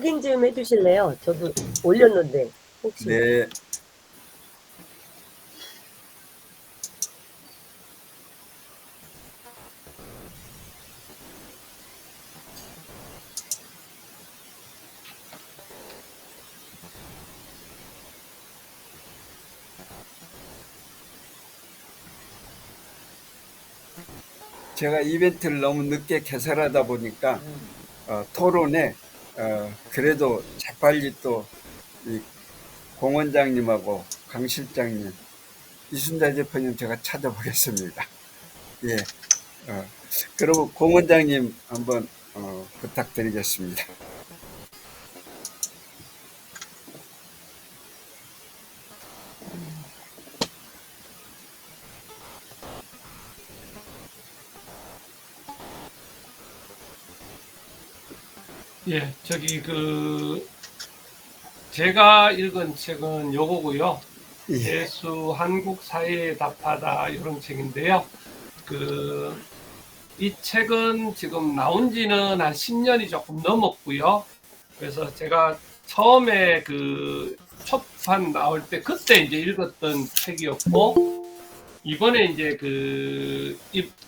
확인 좀 해주실래요? 저도 올렸는데 혹시. 네. 제가 이벤트를 너무 늦게 개설하다 보니까 토론에 그래도 재빨리 또 이 공 원장님하고 강 실장님, 이순자 대표님 제가 찾아보겠습니다. 예. 그리고 공 원장님 한번 부탁드리겠습니다. 예, 제가 읽은 책은 요거고요. 예. 예수 한국 사회에 답하다 이런 책인데요. 이 책은 지금 나온 지는 한 10년이 조금 넘었고요. 그래서 제가 처음에 초판 나올 때 그때 이제 읽었던 책이었고, 이번에 이제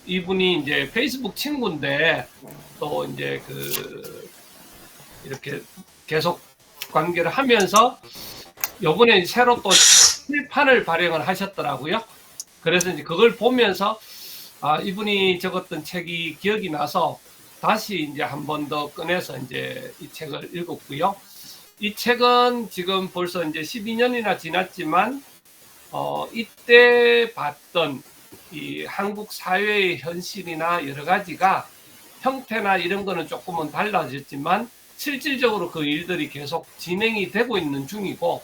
이분이 이제 페이스북 친구인데, 또 이제 이렇게 계속 관계를 하면서 요번에 새로 또 실판을 발행을 하셨더라고요. 그래서 이제 그걸 보면서 이분이 적었던 책이 기억이 나서 다시 이제 한 번 더 꺼내서 이제 이 책을 읽었고요. 이 책은 지금 벌써 이제 12년이나 지났지만 이때 봤던 이 한국 사회의 현실이나 여러 가지가 형태나 이런 거는 조금은 달라졌지만 실질적으로 그 일들이 계속 진행이 되고 있는 중이고,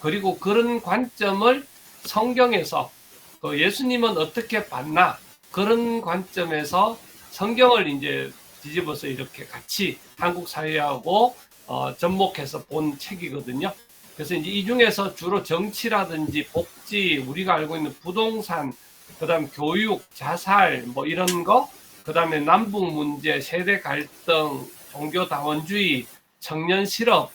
그리고 그런 관점을 성경에서 예수님은 어떻게 봤나, 그런 관점에서 성경을 이제 뒤집어서 이렇게 같이 한국 사회하고 접목해서 본 책이거든요. 그래서 이제 이 중에서 주로 정치라든지 복지, 우리가 알고 있는 부동산, 그다음 교육, 자살 뭐 이런 거, 그다음에 남북 문제, 세대 갈등, 종교 다원주의, 청년 실업,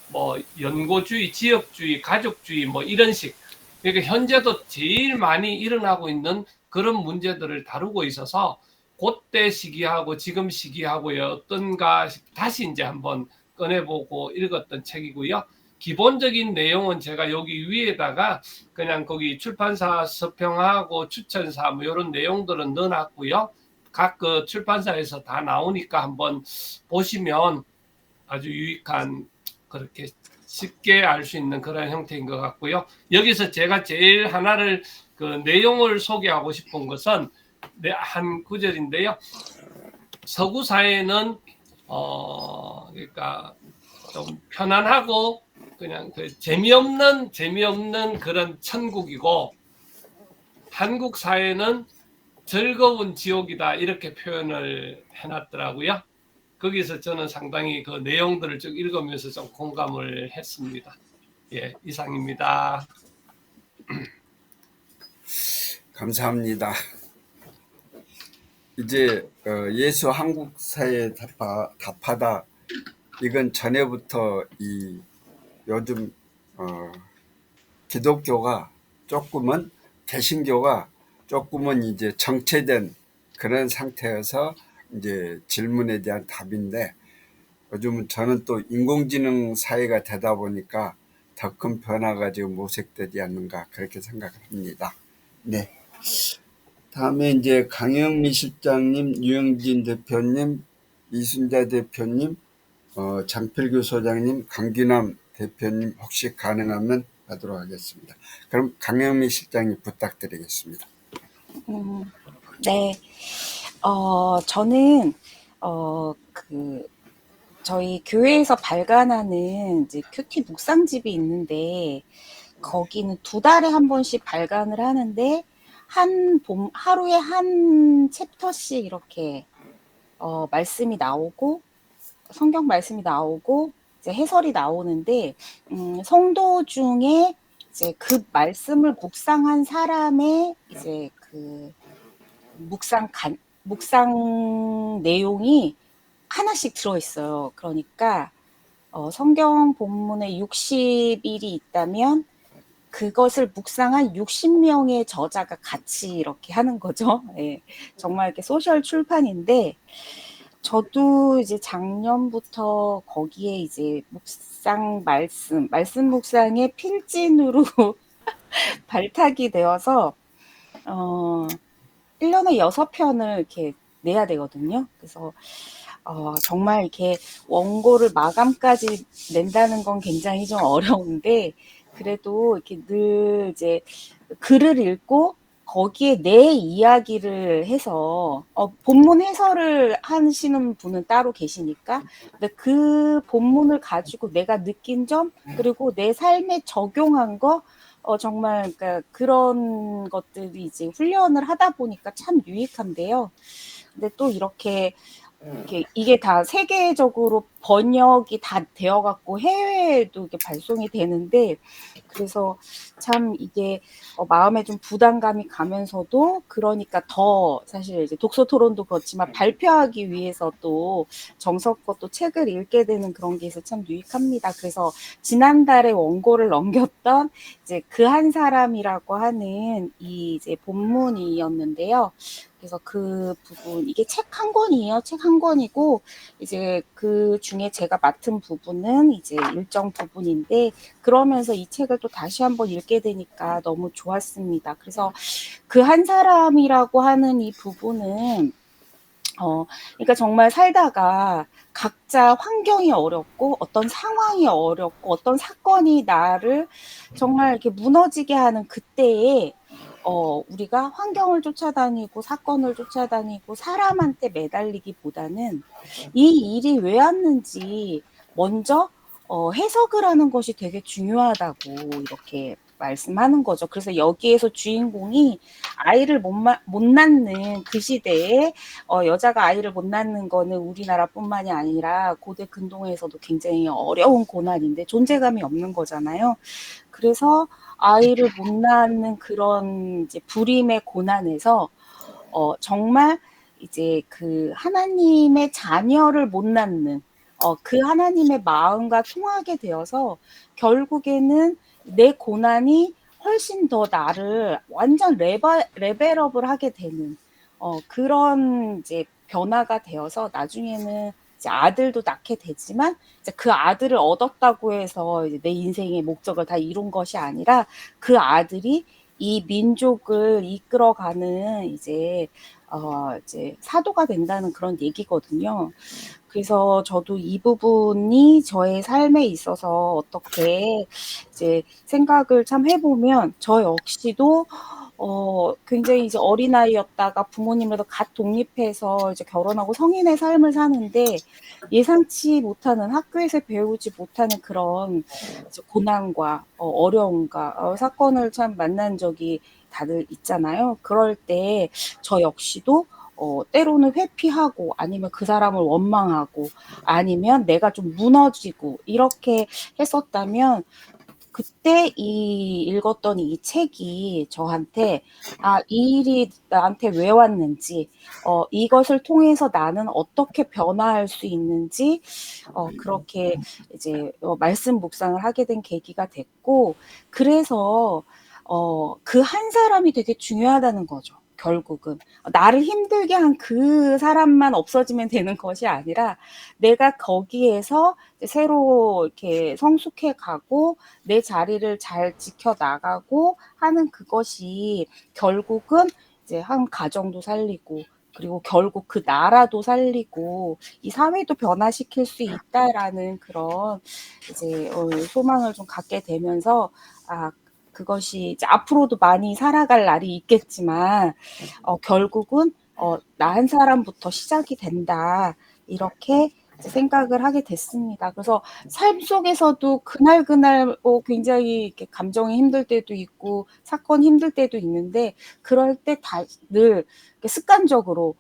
뭐 연고주의, 지역주의, 가족주의 뭐 이런 식. 그러니까 현재도 제일 많이 일어나고 있는 그런 문제들을 다루고 있어서 그때 시기하고 지금 시기하고의 어떤가 다시 이제 한번 꺼내보고 읽었던 책이고요. 기본적인 내용은 제가 여기 위에다가 그냥 거기 출판사 서평하고 추천사 뭐 이런 내용들은 넣어놨고요. 각 출판사에서 다 나오니까 한번 보시면 아주 유익한, 그렇게 쉽게 알 수 있는 그런 형태인 것 같고요. 여기서 제가 제일 하나를 내용을 소개하고 싶은 것은 한 구절인데요. 서구 사회는 그러니까 좀 편안하고 그냥 재미없는 그런 천국이고, 한국 사회는 즐거운 지옥이다 이렇게 표현을 해놨더라고요. 거기서 저는 상당히 그 내용들을 쭉 읽으면서 좀 공감을 했습니다. 예, 이상입니다. 감사합니다. 이제 예수 한국 사회에 답하다, 이건 전에부터 요즘 기독교가 조금은, 개신교가 조금은 이제 정체된 그런 상태여서 이제 질문에 대한 답인데, 요즘은 저는 또 인공지능 사회가 되다 보니까 더 큰 변화가 지금 모색되지 않는가 그렇게 생각을 합니다. 네. 다음에 이제 강영미 실장님, 유영진 대표님, 이순자 대표님, 장필규 소장님, 강규남 대표님 혹시 가능하면 하도록 하겠습니다. 그럼 강영미 실장님 부탁드리겠습니다. 네. 저는, 저희 교회에서 발간하는 이제 큐티 묵상집이 있는데, 거기는 2달에 한 번씩 발간을 하는데, 하루에 한 챕터씩 이렇게, 말씀이 나오고, 성경 말씀이 나오고, 이제 해설이 나오는데, 성도 중에 이제 그 말씀을 묵상한 사람의 이제 묵상 내용이 하나씩 들어있어요. 그러니까 성경 본문에 60일이 있다면 그것을 묵상한 60명의 저자가 같이 이렇게 하는 거죠. 예, 정말 이렇게 소셜 출판인데 저도 이제 작년부터 거기에 이제 말씀 묵상의 필진으로 발탁이 되어서 1년에 6편을 이렇게 내야 되거든요. 그래서 정말 이렇게 원고를 마감까지 낸다는 건 굉장히 좀 어려운데 그래도 이렇게 늘 이제 글을 읽고 거기에 내 이야기를 해서 본문 해설을 하시는 분은 따로 계시니까 근데 그 본문을 가지고 내가 느낀 점 그리고 내 삶에 적용한 거 정말 그러니까 그런 것들이 이제 훈련을 하다 보니까 참 유익한데요. 근데 또 이렇게 이게 다 세계적으로 번역이 다 되어 갖고 해외에도 이렇게 발송이 되는데 그래서 참 이게 마음에 좀 부담감이 가면서도 그러니까 더 사실 이제 독서 토론도 그렇지만 발표하기 위해서 또 정성껏 또 책을 읽게 되는 그런 게 있어서 참 유익합니다. 그래서 지난달에 원고를 넘겼던 이제 그 한 사람이라고 하는 이 이제 본문이었는데요. 그래서 그 부분 이게 책 한 권이에요. 책 한 권이고 이제 그 중에 제가 맡은 부분은 이제 일정 부분인데 그러면서 이 책을 또 다시 한번 읽게 되니까 너무 좋았습니다. 그래서 그 한 사람이라고 하는 이 부분은 그러니까 정말 살다가 각자 환경이 어렵고 어떤 상황이 어렵고 어떤 사건이 나를 정말 이렇게 무너지게 하는 그때에 우리가 환경을 쫓아다니고 사건을 쫓아다니고 사람한테 매달리기보다는 이 일이 왜 왔는지 먼저 해석을 하는 것이 되게 중요하다고 이렇게 말씀하는 거죠. 그래서 여기에서 주인공이 아이를 못 낳는 그 시대에 여자가 아이를 못 낳는 거는 우리나라뿐만이 아니라 고대 근동에서도 굉장히 어려운 고난인데 존재감이 없는 거잖아요. 그래서 아이를 못 낳는 그런 이제 불임의 고난에서 정말 이제 그 하나님의 자녀를 못 낳는 그 하나님의 마음과 통하게 되어서 결국에는 내 고난이 훨씬 더 나를 완전 레벨업을 하게 되는 그런 이제 변화가 되어서 나중에는 이제 아들도 낳게 되지만 이제 그 아들을 얻었다고 해서 이제 내 인생의 목적을 다 이룬 것이 아니라 그 아들이 이 민족을 이끌어가는 이제 사도가 된다는 그런 얘기거든요. 그래서 저도 이 부분이 저의 삶에 있어서 어떻게 이제 생각을 참 해보면 저 역시도 굉장히 이제 어린아이였다가 부모님으로부터 갓 독립해서 이제 결혼하고 성인의 삶을 사는데 예상치 못하는 학교에서 배우지 못하는 그런 이제 고난과 어려움과 사건을 참 만난 적이 다들 있잖아요. 그럴 때 저 역시도 때로는 회피하고 아니면 그 사람을 원망하고 아니면 내가 좀 무너지고 이렇게 했었다면 그때 읽었던 이 책이 저한테 이 일이 나한테 왜 왔는지 이것을 통해서 나는 어떻게 변화할 수 있는지 그렇게 이제 말씀 묵상을 하게 된 계기가 됐고 그래서 그 한 사람이 되게 중요하다는 거죠. 결국은 나를 힘들게 한 그 사람만 없어지면 되는 것이 아니라 내가 거기에서 새로 이렇게 성숙해 가고 내 자리를 잘 지켜 나가고 하는 그것이 결국은 이제 한 가정도 살리고 그리고 결국 그 나라도 살리고 이 사회도 변화시킬 수 있다라는 그런 이제 소망을 좀 갖게 되면서 그것이 이제 앞으로도 많이 살아갈 날이 있겠지만 결국은 나 한 사람부터 시작이 된다 이렇게 생각을 하게 됐습니다. 그래서 삶 속에서도 그날 굉장히 이렇게 감정이 힘들 때도 있고 사건 힘들 때도 있는데 그럴 때 늘 습관적으로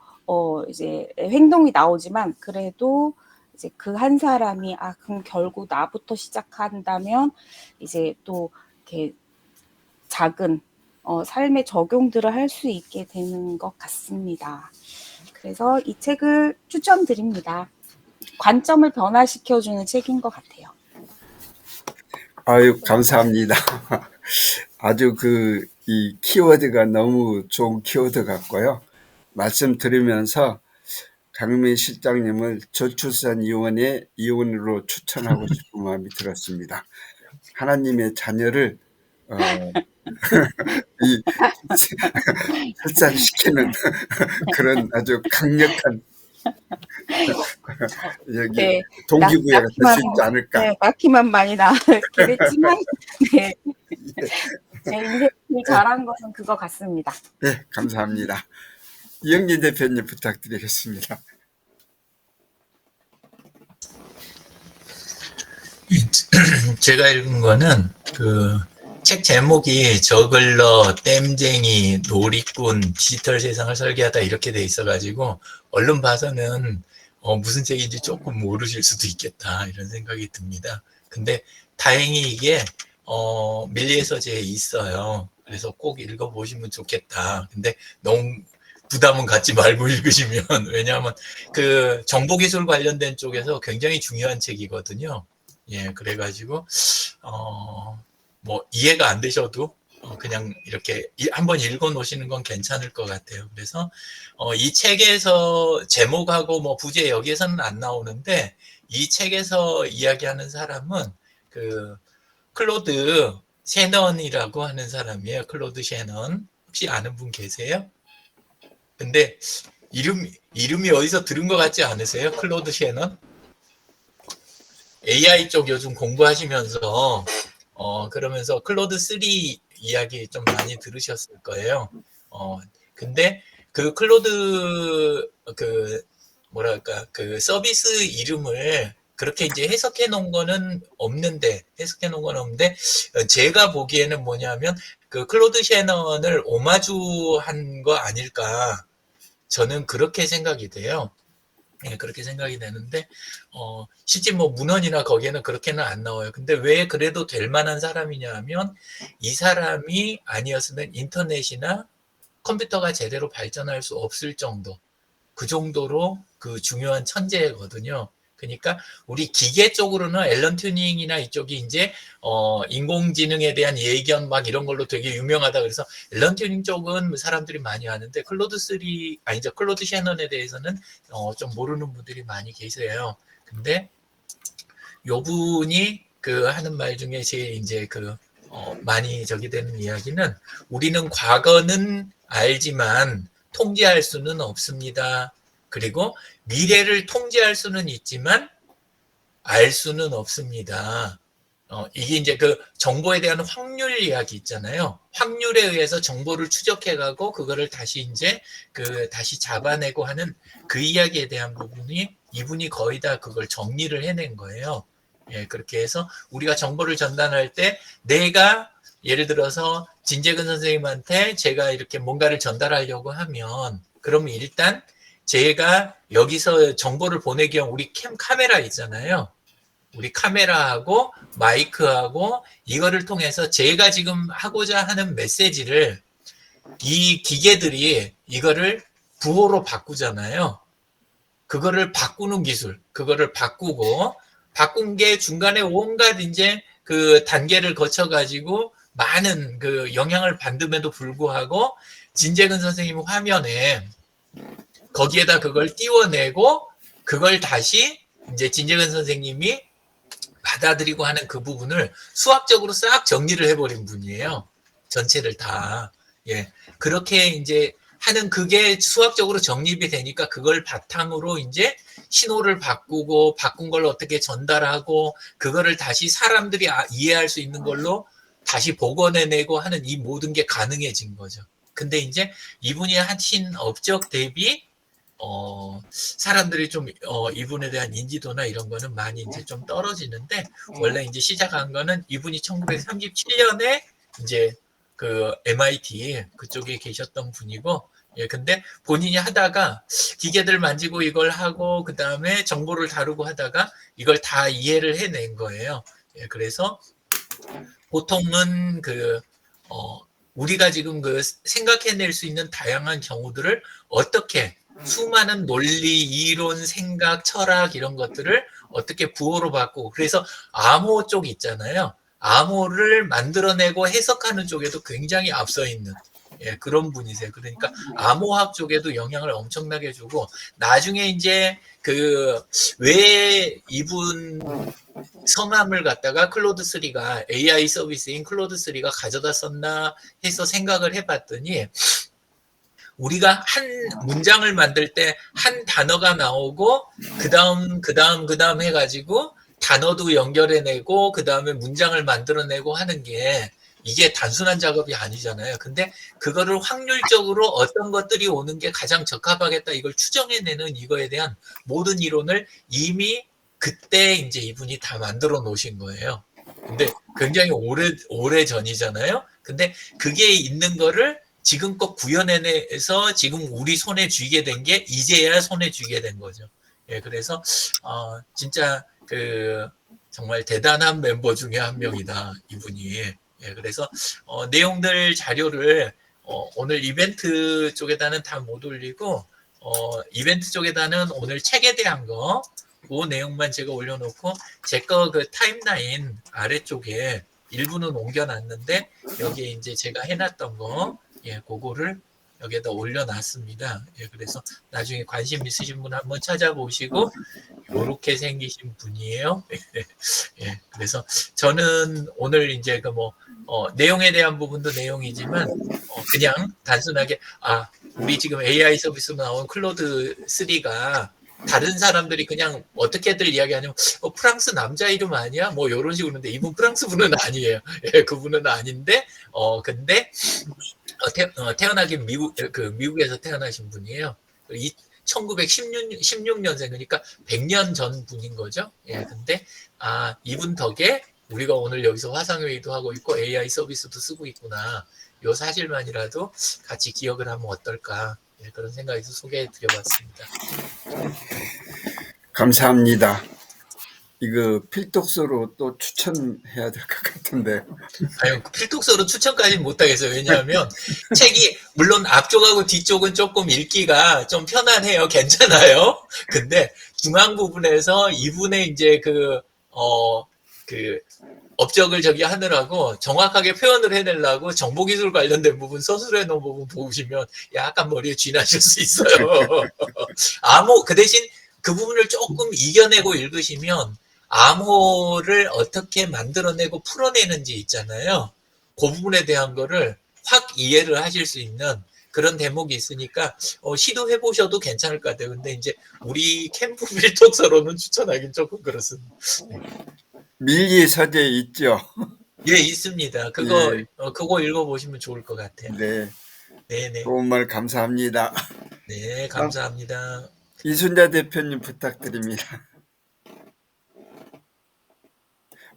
이제 행동이 나오지만 그래도 이제 그 한 사람이 그럼 결국 나부터 시작한다면 이제 또 이렇게 작은 삶의 적용들을 할 수 있게 되는 것 같습니다. 그래서 이 책을 추천드립니다. 관점을 변화시켜주는 책인 것 같아요. 아유, 감사합니다. 아주 이 키워드가 너무 좋은 키워드 같고요. 말씀 들으면서 강민 실장님을 저출산위원회 위원으로 추천하고 싶은 마음이 들었습니다. 하나님의 자녀를 이 출산시키는 그런 아주 강력한 여기 네, 동기부여가 될 수 있지 않을까. 네, 낳기만 많이 낳았긴 했지만, 네, 제 인생이 잘한 것은 그거 같습니다. 네, 감사합니다. 이영진 대표님 부탁드리겠습니다. 제가 읽은 거는 그 책 제목이 저글러, 땜쟁이, 놀이꾼, 디지털 세상을 설계하다 이렇게 돼 있어가지고 얼른 봐서는 무슨 책인지 조금 모르실 수도 있겠다 이런 생각이 듭니다. 근데 다행히 이게 밀리에서제에 있어요. 그래서 꼭 읽어보시면 좋겠다. 근데 너무 부담은 갖지 말고 읽으시면, 왜냐하면 그 정보기술 관련된 쪽에서 굉장히 중요한 책이거든요. 예, 그래가지고 뭐 이해가 안 되셔도 그냥 이렇게 한번 읽어 놓으시는 건 괜찮을 것 같아요. 그래서 이 책에서 제목하고 뭐 부제 여기에서는 안 나오는데, 이 책에서 이야기하는 사람은 그 클로드 셰넌이라고 하는 사람이에요. 클로드 셰넌. 혹시 아는 분 계세요? 근데 이름이 어디서 들은 것 같지 않으세요? 클로드 셰넌? AI 쪽 요즘 공부하시면서 그러면서 클로드 3 이야기 좀 많이 들으셨을 거예요. 근데 그 클로드 뭐랄까 그 서비스 이름을 그렇게 이제 해석해 놓은 거는 없는데 제가 보기에는 뭐냐면 그 클로드 셰넌을 오마주한 거 아닐까, 저는 그렇게 생각이 돼요. 예, 그렇게 생각이 되는데 실제 뭐 문헌이나 거기에는 그렇게는 안 나와요. 근데 왜 그래도 될 만한 사람이냐 하면, 이 사람이 아니었으면 인터넷이나 컴퓨터가 제대로 발전할 수 없을 정도, 그 정도로 그 중요한 천재거든요. 그러니까 우리 기계 쪽으로는 앨런 튜닝이나 이쪽이 이제 인공지능에 대한 예견 막 이런 걸로 되게 유명하다 그래서 앨런 튜닝 쪽은 사람들이 많이 아는데, 클로드 셰넌에 대해서는 좀 모르는 분들이 많이 계세요. 근데 요 분이 그 하는 말 중에 제일 이제 많이 저기 되는 이야기는, 우리는 과거는 알지만 통제할 수는 없습니다. 그리고 미래를 통제할 수는 있지만 알 수는 없습니다. 이게 이제 그 정보에 대한 확률 이야기 있잖아요. 확률에 의해서 정보를 추적해가고 그거를 다시 이제 다시 잡아내고 하는 그 이야기에 대한 부분이 이분이 거의 다 그걸 정리를 해낸 거예요. 예, 그렇게 해서 우리가 정보를 전달할 때 내가 예를 들어서 진재근 선생님한테 제가 이렇게 뭔가를 전달하려고 하면, 그러면 일단 제가 여기서 정보를 보내기 위한 우리 카메라 있잖아요. 우리 카메라하고 마이크하고 이거를 통해서 제가 지금 하고자 하는 메시지를 이 기계들이 이거를 부호로 바꾸잖아요. 그거를 바꾸는 기술, 그거를 바꾼 게 중간에 온갖 이제 그 단계를 거쳐가지고 많은 그 영향을 받음에도 불구하고 진재근 선생님 화면에 거기에다 그걸 띄워내고 그걸 다시 이제 진재근 선생님이 받아들이고 하는 그 부분을 수학적으로 싹 정리를 해버린 분이에요. 전체를 다. 예. 그렇게 이제 하는 그게 수학적으로 정립이 되니까 그걸 바탕으로 이제 신호를 바꾸고 바꾼 걸 어떻게 전달하고 그거를 다시 사람들이 이해할 수 있는 걸로 다시 복원해내고 하는 이 모든 게 가능해진 거죠. 근데 이제 이분이 하신 업적 대비 사람들이 좀 이분에 대한 인지도나 이런 거는 많이 이제 좀 떨어지는데, 원래 이제 시작한 거는 이분이 1937년에 이제 그 MIT 그쪽에 계셨던 분이고, 예, 근데 본인이 하다가 기계들 만지고 이걸 하고 그 다음에 정보를 다루고 하다가 이걸 다 이해를 해낸 거예요. 예, 그래서 보통은 우리가 지금 생각해낼 수 있는 다양한 경우들을 어떻게 수많은 논리, 이론, 생각, 철학 이런 것들을 어떻게 구호로 바꾸고 그래서 암호 쪽 있잖아요. 암호를 만들어내고 해석하는 쪽에도 굉장히 앞서 있는 그런 분이세요. 그러니까 암호학 쪽에도 영향을 엄청나게 주고 나중에 이제 왜 이분 성함을 갖다가 클로드3가 AI 서비스인 클로드3가 가져다 썼나 해서 생각을 해봤더니 우리가 한 문장을 만들 때 한 단어가 나오고 그 다음 해가지고 단어도 연결해내고 그 다음에 문장을 만들어내고 하는 게 이게 단순한 작업이 아니잖아요. 근데 그거를 확률적으로 어떤 것들이 오는 게 가장 적합하겠다 이걸 추정해내는 이거에 대한 모든 이론을 이미 그때 이제 이분이 다 만들어 놓으신 거예요. 근데 굉장히 오래 전이잖아요. 근데 그게 있는 거를 지금껏 구현해내서 지금 우리 손에 쥐게 된 게 이제야 손에 쥐게 된 거죠. 그래서 진짜 정말 대단한 멤버 중에 한 명이다 이분이. 그래서 내용들 자료를 오늘 이벤트 쪽에다는 다 못 올리고 이벤트 쪽에다는 오늘 책에 대한 거 그 내용만 제가 올려놓고 제 거 타임라인 아래쪽에 일부는 옮겨놨는데 여기에 이제 제가 해놨던 거 그거를 여기에다 올려놨습니다. 그래서 나중에 관심 있으신 분 한번 찾아보시고 이렇게 생기신 분이에요. 그래서 저는 오늘 이제 내용에 대한 부분도 내용이지만 그냥 단순하게 우리 지금 AI 서비스로 나온 클로드 3가 다른 사람들이 그냥 어떻게들 이야기하냐면 프랑스 남자 이름 아니야? 뭐 이런 식으로 그러는데 이분 프랑스 분은 아니에요. 그분은 아닌데 근데 태어나긴 미국에서 태어나신 분이에요. 1916년생 그러니까 100년 전 분인 거죠. 근데 이분 덕에 우리가 오늘 여기서 화상회의도 하고 있고 AI 서비스도 쓰고 있구나. 요 사실만이라도 같이 기억을 하면 어떨까 그런 생각에서 소개해 드려봤습니다. 감사합니다. 이거 필독서로 또 추천해야 될 것 같은데. 아유, 필독서로 추천까지는 못하겠어요. 왜냐하면 책이 물론 앞쪽하고 뒤쪽은 조금 읽기가 좀 편안해요. 괜찮아요. 근데 중앙 부분에서 이분의 이제 업적을 하느라고 정확하게 표현을 해내려고 정보기술 관련된 부분 서술해 놓은 부분 보시면 약간 머리에 쥐나실 수 있어요. 그 대신 그 부분을 조금 이겨내고 읽으시면 암호를 어떻게 만들어내고 풀어내는지 있잖아요. 그 부분에 대한 거를 확 이해를 하실 수 있는 그런 대목이 있으니까 시도해 보셔도 괜찮을 것 같아요. 근데 이제 우리 캠프 필독서로는 추천하긴 조금 그렇습니다. 밀리 서재 있죠? 예, 있습니다. 그거 읽어보시면 좋을 것 같아요. 네. 네네. 좋은 말 감사합니다. 네, 감사합니다. 이순자 대표님 부탁드립니다.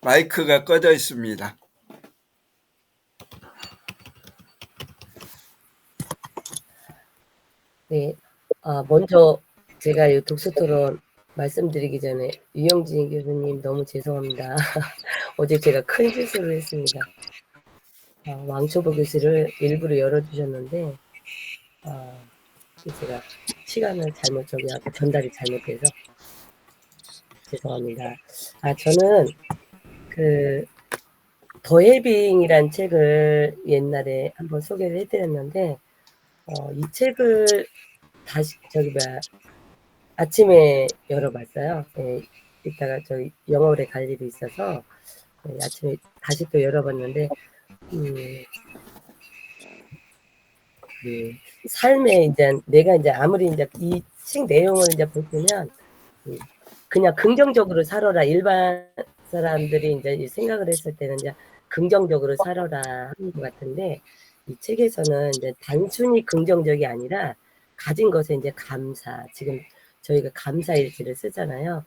마이크가 꺼져 있습니다. 네. 먼저 제가 이 독서토론 말씀드리기 전에 유영진 교수님 너무 죄송합니다. 어제 제가 큰 실수를 했습니다. 왕초보 교실을 일부러 열어주셨는데 제가 시간을 잘못 전달이 잘못돼서 죄송합니다. 저는 더해빙이란 책을 옛날에 한번 소개를 해드렸는데 이 책을 다시 아침에 열어봤어요. 이따가 저희 영어를 갈 일이 있어서 아침에 다시 또 열어봤는데 삶에 이제 내가 이제 아무리 이제 이 책 내용을 이제 보시면 그냥 긍정적으로 살아라 일반 사람들이 이제 생각을 했을 때는 이제 긍정적으로 살아라 하는 것 같은데 이 책에서는 이제 단순히 긍정적이 아니라 가진 것에 이제 감사. 지금 저희가 감사일지를 쓰잖아요.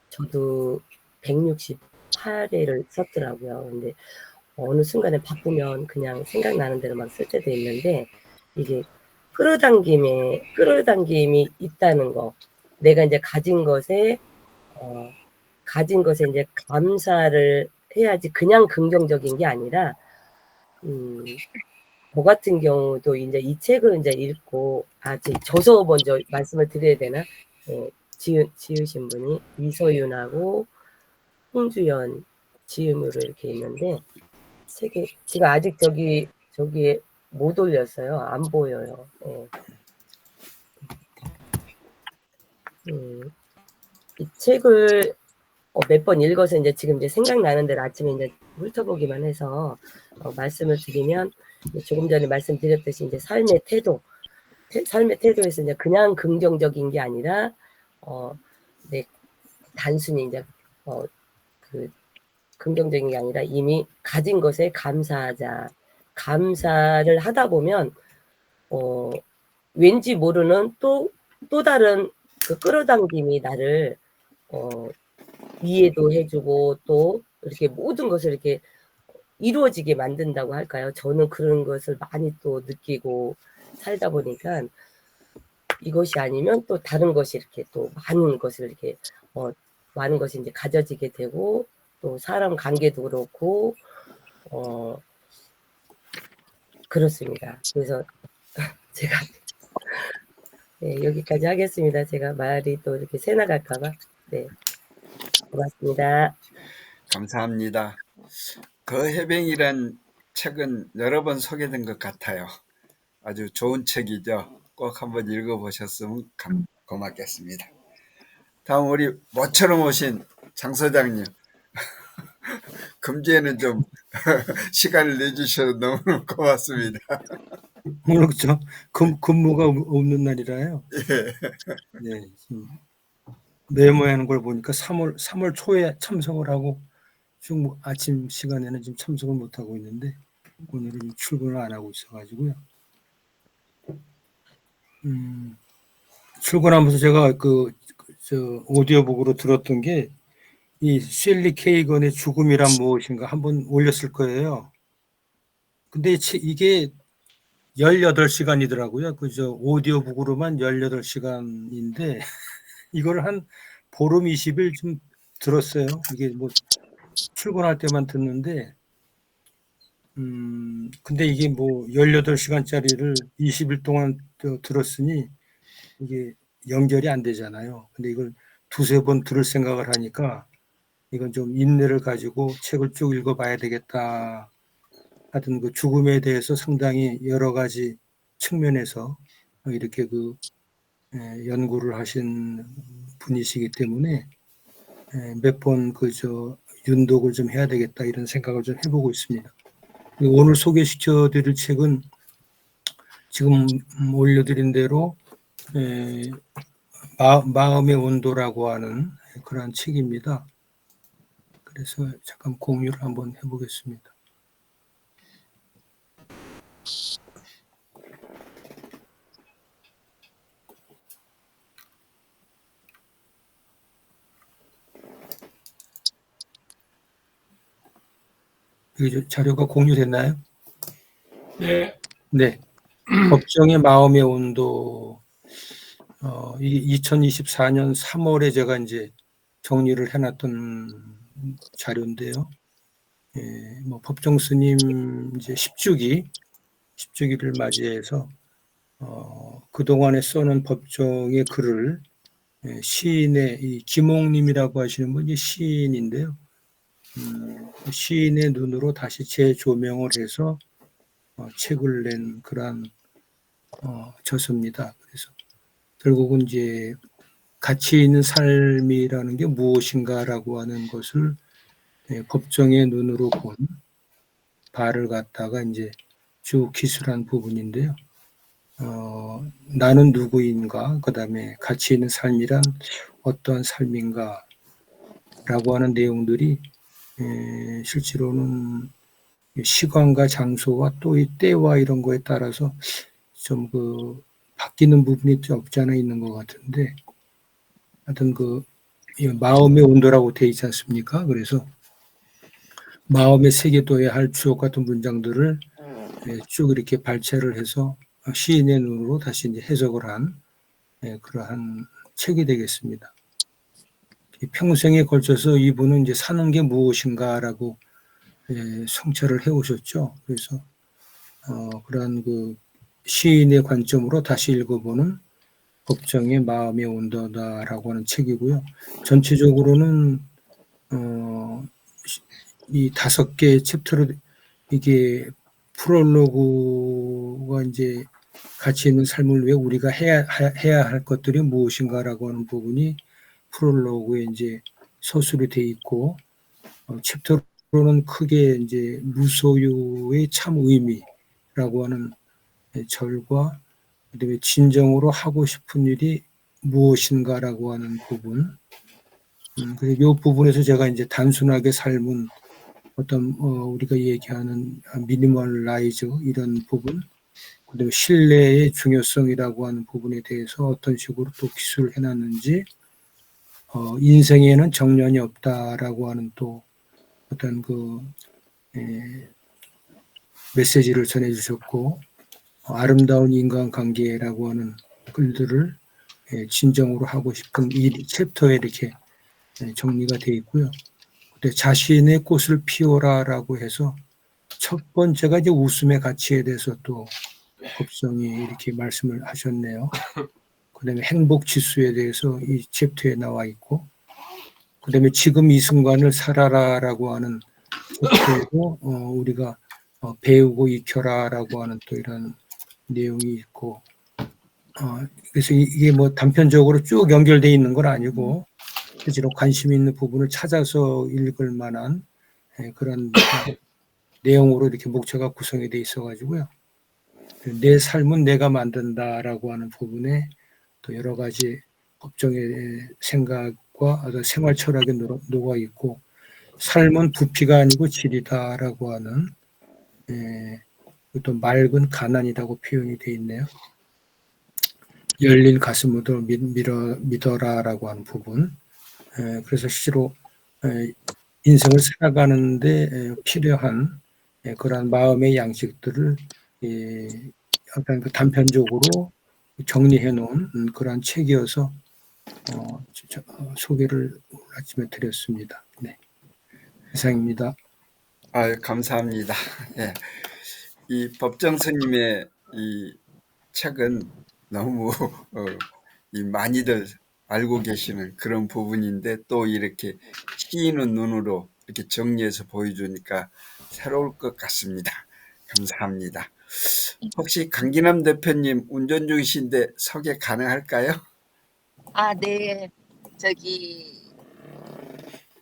저도 168회를 썼더라고요. 근데 어느 순간에 바쁘면 그냥 생각나는 대로 막 쓸 때도 있는데 이게 끌어당김이 있다는 거. 내가 이제 가진 것에 이제 감사를 해야지 그냥 긍정적인 게 아니라 저 같은 경우도 이제 이 책을 이제 읽고, 저서 먼저 말씀을 드려야 되나? 예, 지으신 분이 이서윤하고 홍주연 지음으로 이렇게 있는데, 책이, 지금 아직 저기에 못 올렸어요. 안 보여요. 예. 이 책을 몇 번 읽어서 이제 지금 이제 생각나는 대로 아침에 이제 훑어보기만 해서 말씀을 드리면, 조금 전에 말씀드렸듯이 이제 삶의 태도에서 이제 그냥 긍정적인 게 아니라 네, 단순히 이제 그 긍정적인 게 아니라 이미 가진 것에 감사하자. 감사를 하다 보면 왠지 모르는 또 다른 그 끌어당김이 나를 이해도 해주고 또 이렇게 모든 것을 이렇게 이루어지게 만든다고 할까요? 저는 그런 것을 많이 또 느끼고 살다 보니까 이것이 아니면 또 다른 것이 이렇게 또 많은 것을 이렇게 많은 것이 이제 가져지게 되고 또 사람 관계도 그렇고 그렇습니다. 그래서 제가 네, 여기까지 하겠습니다. 제가 말이 또 이렇게 새 나갈까봐. 네, 고맙습니다. 감사합니다. 그 해병이란 책은 여러 번 소개된 것 같아요. 아주 좋은 책이죠. 꼭 한번 읽어보셨으면 고맙겠습니다. 다음 우리 모처럼 오신 장 소장님. 금주에는 좀 시간을 내주셔서 너무 고맙습니다. 오늘 저 근무가 없는 날이라요. 네, 메모하는 걸 보니까 3월 초에 참석을 하고 지금 아침 시간에는 지금 참석을 못 하고 있는데 오늘은 출근을 안 하고 있어가지고요. 출근하면서 제가 저 오디오북으로 들었던 게 이 셸리 케이건의 죽음이란 무엇인가 한번 올렸을 거예요. 근데 이게 18시간이더라고요. 그저 오디오북으로만 18시간인데 이걸 한 보름 20일 좀 들었어요. 이게 뭐 출근할 때만 듣는데 근데 이게 뭐 18시간짜리를 20일 동안 들었으니 이게 연결이 안 되잖아요. 근데 이걸 두세 번 들을 생각을 하니까 이건 좀 인내를 가지고 책을 쭉 읽어봐야 되겠다. 하여튼 그 죽음에 대해서 상당히 여러 가지 측면에서 이렇게 연구를 하신 분이시기 때문에 몇 번 윤독을 좀 해야 되겠다 이런 생각을 좀 해보고 있습니다. 오늘 소개시켜 드릴 책은 지금 올려드린 대로 마음의 온도라고 하는 그런 책입니다. 그래서 잠깐 공유를 한번 해보겠습니다. 여기 자료가 공유됐나요? 네. 네. 법정의 마음의 온도, 2024년 3월에 제가 이제 정리를 해놨던 자료인데요. 뭐 법정 스님 이제 10주기를 맞이해서 그동안에 써놓은 법정의 글을 시인의 이 김옥님이라고 하시는 분이 시인인데요. 시인의 눈으로 다시 재조명을 해서 책을 낸 그러한 저서입니다. 그래서 결국은 이제 가치 있는 삶이라는 게 무엇인가라고 하는 것을 법정의 눈으로 본 바를 갖다가 이제 쭉 기술한 부분인데요. 나는 누구인가, 그 다음에 가치 있는 삶이란 어떠한 삶인가 라고 하는 내용들이 실제로는 시간과 장소와 또 이 때와 이런 거에 따라서 좀 바뀌는 부분이 없지 않아 있는 것 같은데, 하여튼 마음의 온도라고 되어 있지 않습니까? 그래서 마음에 새겨둬야 할 주옥 같은 문장들을 쭉 이렇게 발췌를 해서 시인의 눈으로 다시 이제 해석을 한 그러한 책이 되겠습니다. 평생에 걸쳐서 이분은 이제 사는 게 무엇인가라고 성찰을 해오셨죠. 그래서 그런 그 시인의 관점으로 다시 읽어보는 법정의 마음의 온도다라고 하는 책이고요. 전체적으로는 이 5개의 챕터로 이게 프롤로그가 이제 가치 있는 삶을 위해 우리가 해야 할 것들이 무엇인가라고 하는 부분이 프롤로그에 이제 서술이 돼 있고, 챕터로는 크게 이제 무소유의 참 의미라고 하는 절과, 그다음에 진정으로 하고 싶은 일이 무엇인가라고 하는 부분. 그래서 이 부분에서 제가 이제 단순하게 삶은 어떤 우리가 얘기하는 미니멀라이즈 이런 부분, 그다음에 신뢰의 중요성이라고 하는 부분에 대해서 어떤 식으로 또 기술을 해놨는지, 인생에는 정년이 없다라고 하는 또 어떤 그 메시지를 전해주셨고, 아름다운 인간관계라고 하는 글들을 진정으로 하고 싶은 이 챕터에 이렇게 정리가 되어 있고요. 근데 자신의 꽃을 피워라라고 해서 첫 번째가 이제 웃음의 가치에 대해서 또 법성이 이렇게 말씀을 하셨네요. 그다음에 행복 지수에 대해서 이 챕터에 나와 있고, 그다음에 지금 이 순간을 살아라라고 하는 챕터에도 우리가 배우고 익혀라라고 하는 또 이런 내용이 있고, 그래서 이게 뭐 단편적으로 쭉 연결되어 있는 건 아니고 실제로 관심 있는 부분을 찾아서 읽을 만한 그런 내용으로 이렇게 목차가 구성이 돼 있어가지고요. 내 삶은 내가 만든다라고 하는 부분에 또 여러 가지 법정의 생각과 어떤 생활 철학이 녹아 있고, 삶은 부피가 아니고 질이다라고 하는 또 맑은 가난이라고 표현이 돼 있네요. 열린 가슴으로 믿어라라고 하는 부분. 그래서 실제로 인생을 살아가는데 필요한 그러한 마음의 양식들을 약간 그 단편적으로 정리해 놓은 그러한 책이어서 소개를 아침에 드렸습니다. 네, 이상입니다. 감사합니다. 예. 이 법정 스님의 이 책은 너무 이 많이들 알고 계시는 그런 부분인데, 또 이렇게 시인의 눈으로 이렇게 정리해서 보여주니까 새로울 것 같습니다. 감사합니다. 혹시 강기남 대표님 운전 중이신데 소개 가능할까요? 네.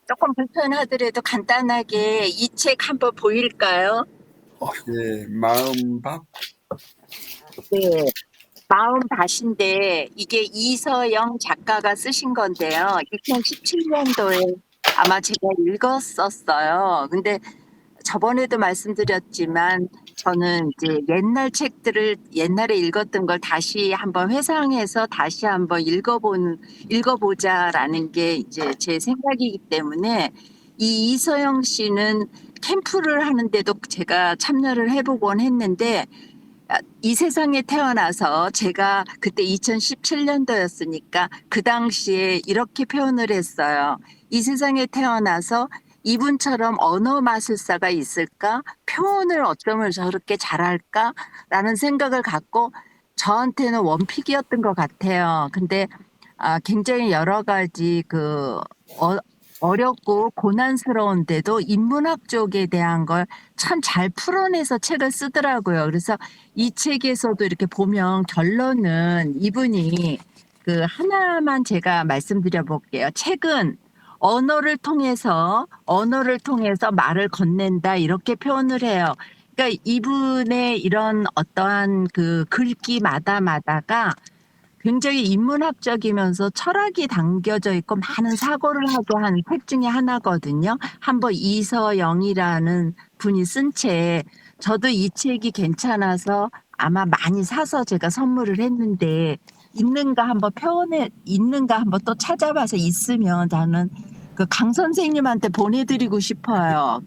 조금 불편하더라도 간단하게 이 책 한번 보일까요? 예, 마음밥. 네. 마음밭인데 이게 이서영 작가가 쓰신 건데요. 2017년도에 아마 제가 읽었었어요. 근데 저번에도 말씀드렸지만 저는 이제 옛날 책들을 옛날에 읽었던 걸 다시 한번 회상해서 다시 한번 읽어보자라는 게 이제 제 생각이기 때문에 이 이서영 씨는 캠프를 하는데도 제가 참여를 해보곤 했는데, 이 세상에 태어나서 제가 그때 2017년도였으니까 그 당시에 이렇게 표현을 했어요. 이 세상에 태어나서 이분처럼 언어 마술사가 있을까? 표현을 어쩌면 저렇게 잘할까? 라는 생각을 갖고 저한테는 원픽이었던 것 같아요. 근데 굉장히 여러 가지 어렵고 고난스러운데도 인문학 쪽에 대한 걸 참 잘 풀어내서 책을 쓰더라고요. 그래서 이 책에서도 이렇게 보면 결론은 이분이 하나만 제가 말씀드려 볼게요. 책은 언어를 통해서 말을 건넨다 이렇게 표현을 해요. 그러니까 이분의 이런 어떠한 글귀마다가 굉장히 인문학적이면서 철학이 담겨져 있고 많은 사고를 하게 한 책 중에 하나거든요. 한번 이서영이라는 분이 쓴 책, 저도 이 책이 괜찮아서 아마 많이 사서 제가 선물을 했는데, 있는가 한번 또 찾아봐서 있으면 나는 강 선생님한테 보내드리고 싶어요.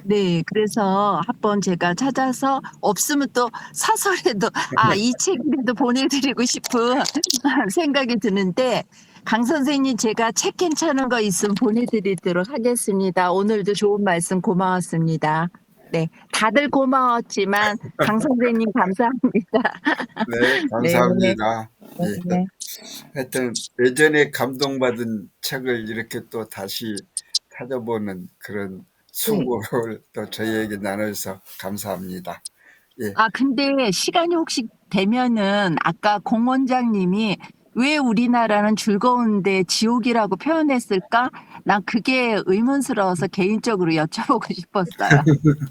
네, 그래서 한번 제가 찾아서 없으면 또 사서라도 이 책이라도 보내드리고 싶은 생각이 드는데, 강 선생님 제가 책 괜찮은 거 있으면 보내드리도록 하겠습니다. 오늘도 좋은 말씀 고마웠습니다. 네, 다들 고마웠지만 강 선생님 감사합니다. 네, 네, 감사합니다. 예. 네. 하여튼 예전에 감동받은 책을 이렇게 또 다시 찾아보는 그런 수고를 또 저희에게 나눠서 감사합니다. 예. 아, 근데 시간이 혹시 되면은 아까 공 원장님이 왜 우리나라는 즐거운데 지옥이라고 표현했을까? 난 그게 의문스러워서 개인적으로 여쭤보고 싶었어요.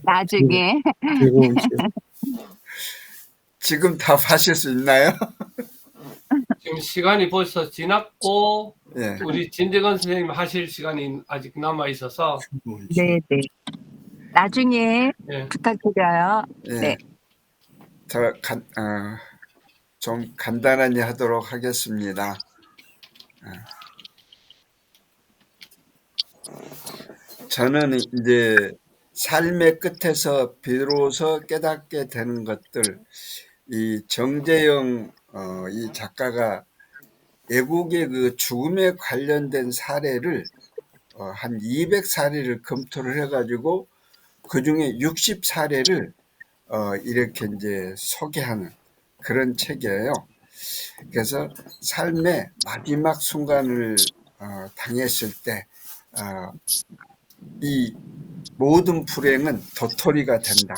나중에. 즐거운 책. 지금 답하실 수 있나요? 지금 시간이 벌써 지났고 예. 우리 진재건 선생님 하실 시간이 아직 남아 있어서 즐거운 책. 네, 네. 나중에 예. 부탁드려요. 예. 네. 좀 간단하게 하도록 하겠습니다. 저는 이제 삶의 끝에서 비로소 깨닫게 되는 것들, 이 정재영 이 작가가 외국의 그 죽음에 관련된 사례를 한 200사례를 검토를 해가지고 그 중에 60사례를 이렇게 이제 소개하는 그런 책이에요. 그래서 삶의 마지막 순간을 당했을 때 이 모든 불행은 도토리가 된다.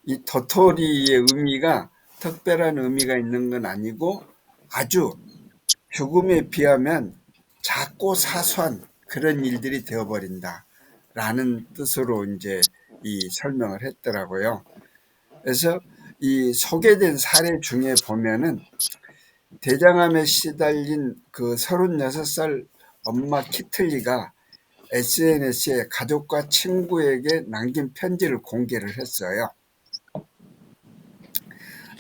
이 도토리의 의미가 특별한 의미가 있는 건 아니고 아주 죽음에 비하면 작고 사소한 그런 일들이 되어버린다. 라는 뜻으로 이제 이 설명을 했더라고요. 그래서 이 소개된 사례 중에 보면은 대장암에 시달린 그 36살 엄마 키틀리가 SNS에 가족과 친구에게 남긴 편지를 공개를 했어요.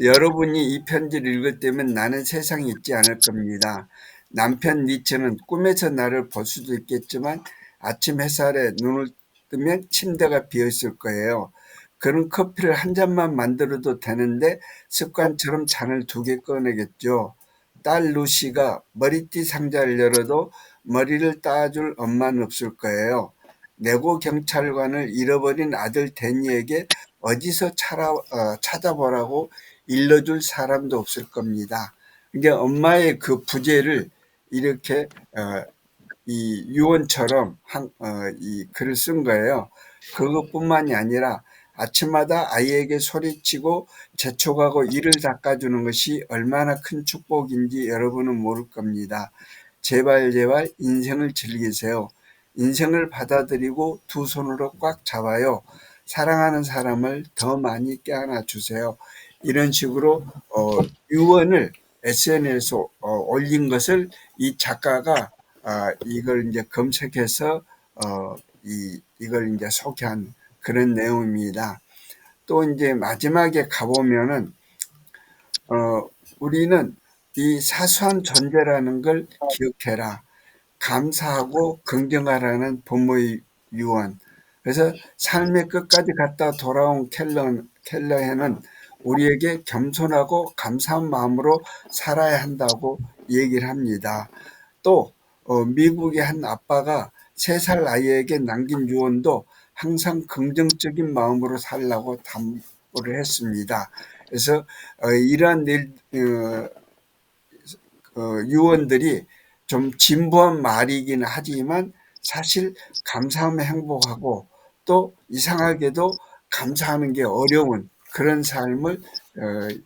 여러분이 이 편지를 읽을 때면 나는 세상에 있지 않을 겁니다. 남편 니츠는 꿈에서 나를 볼 수도 있겠지만 아침 햇살에 눈을 뜨면 침대가 비어 있을 거예요. 그런 커피를 한 잔만 만들어도 되는데 습관처럼 잔을 2개 꺼내겠죠. 딸 루시가 머리띠 상자를 열어도 머리를 따줄 엄마는 없을 거예요. 내고 경찰관을 잃어버린 아들 데니에게 어디서 찾아보라고 일러줄 사람도 없을 겁니다. 그러니까 엄마의 그 부재를 이렇게 이 유언처럼 이 글을 쓴 거예요. 그것뿐만이 아니라 아침마다 아이에게 소리치고 재촉하고 이를 닦아주는 것이 얼마나 큰 축복인지 여러분은 모를 겁니다. 제발 제발 인생을 즐기세요. 인생을 받아들이고 두 손으로 꽉 잡아요. 사랑하는 사람을 더 많이 껴안아 주세요. 이런 식으로 유언을 SNS에 올린 것을 이 작가가 이걸 이제 검색해서 이걸 이제 소개한 그런 내용입니다. 또 이제 마지막에 가보면은 우리는 이 사소한 존재라는 걸 기억해라. 감사하고 긍정하라는 부모의 유언. 그래서 삶의 끝까지 갔다 돌아온 켈러해는 우리에게 겸손하고 감사한 마음으로 살아야 한다고 얘기를 합니다. 또 미국의 한 아빠가 3살 아이에게 남긴 유언도 항상 긍정적인 마음으로 살라고 당부를 했습니다. 그래서 이러한 유언들이 좀 진부한 말이긴 하지만 사실 감사하면 행복하고 또 이상하게도 감사하는 게 어려운 그런 삶을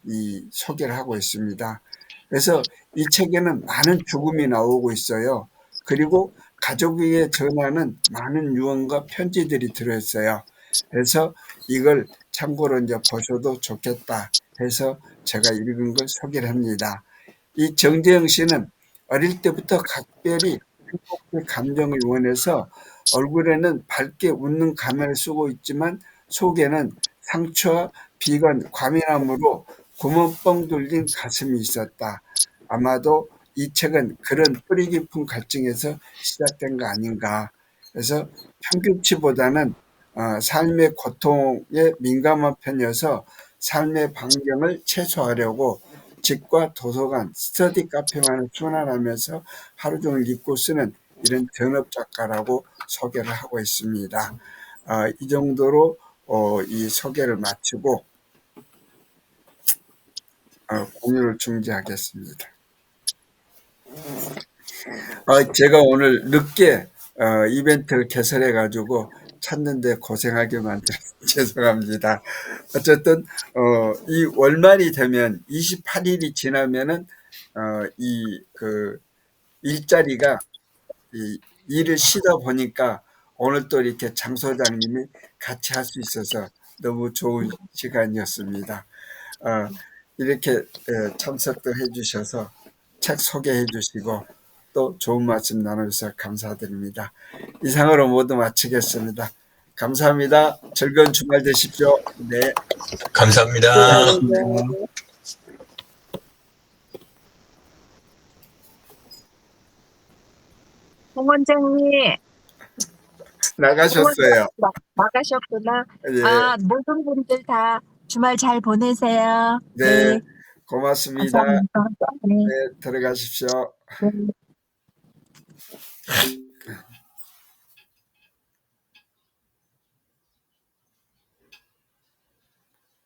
이 소개를 하고 있습니다. 그래서 이 책에는 많은 죽음이 나오고 있어요. 그리고 가족에게 전하는 많은 유언과 편지들이 들어있어요. 그래서 이걸 참고로 이제 보셔도 좋겠다 해서 제가 읽은 걸 소개를 합니다. 이 정재영 씨는 어릴 때부터 각별히 행복의 감정을 원해서 얼굴에는 밝게 웃는 가면을 쓰고 있지만 속에는 상처와 비관, 과민함으로 구멍 뻥 뚫린 가슴이 있었다. 아마도 이 책은 그런 뿌리 깊은 갈증에서 시작된 거 아닌가. 그래서 평균치보다는 삶의 고통에 민감한 편이어서 삶의 반경을 최소화하려고 집과 도서관, 스터디 카페만을 순환하면서 하루 종일 읽고 쓰는 이런 전업 작가라고 소개를 하고 있습니다. 이 정도로 이 소개를 마치고 공유를 중지하겠습니다. 제가 오늘 늦게 이벤트를 개설해 가지고 찾는데 고생하게 만들어서 죄송합니다. 어쨌든 이 월말이 되면 28일이 지나면은 그 일자리가 일을 쉬다 보니까 오늘 또 이렇게 장 소장님이 같이 할 수 있어서 너무 좋은 시간이었습니다. 이렇게 참석도 해주셔서 책 소개해 주시고 또 좋은 말씀 나눠주셔서 감사드립니다. 이상으로 모두 마치겠습니다. 감사합니다. 즐거운 주말 되십시오. 네. 감사합니다. 홍 원장님 나가셨어요. 나가셨구나. 예. 모든 분들 다 주말 잘 보내세요. 네. 고맙습니다. 감사합니다. 네. 네, 들어가십시오. 네.